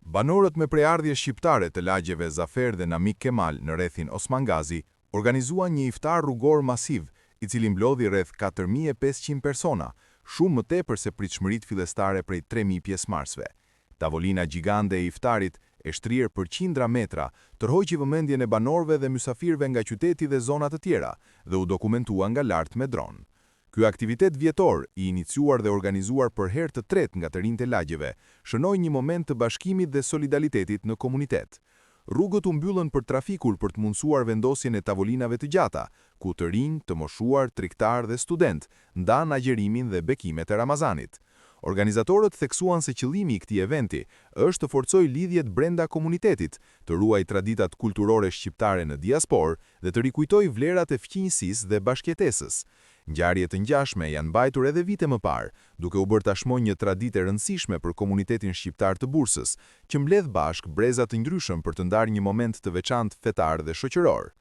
Banorët me preardhje shqiptare të lagjeve Zafer dhe Namik Kemal në rrethin Osman Gazi organizuan një iftar rrugor masiv, i cili mblodhi rreth 4500 persona, shumë më tepër se pritshmëritë fillestare prej 3000 pjesëmarrësve. Tavolina gjigande e iftarit, e shtrirë për qindra metra, tërhoqi vëmendjen e banorëve dhe mysafirëve nga qyteti dhe zona të tjera dhe u dokumentua nga lart me dron. Ky aktivitet vjetor, i iniciuar dhe organizuar për herë të tretë nga të rinjtë e lagjeve, shënoi një moment të bashkimit dhe solidaritetit në komunitet. Rrugët u mbyllën për trafikun për të mundësuar vendosjen e tavolinave të gjata, ku të rinj, të moshuar, tregtar dhe student ndanë agjerimin dhe bekimet e Ramazanit. Organizatorët theksuan se qëllimi i këtij eventi është të forcojë lidhjet brenda komunitetit, të ruajë traditat kulturore shqiptare në diasporë dhe të rikujtojë vlerat e fëqinjësisë dhe bashkëjetesës. Ngjarje të ngjashme janë mbajtur edhe vite më parë, duke u bërë tashmë një traditë e rëndësishme për komunitetin shqiptar të Bursës, që mbledh bashk breza të ndryshëm për të ndarë një moment të veçantë fetar dhe shoqëror.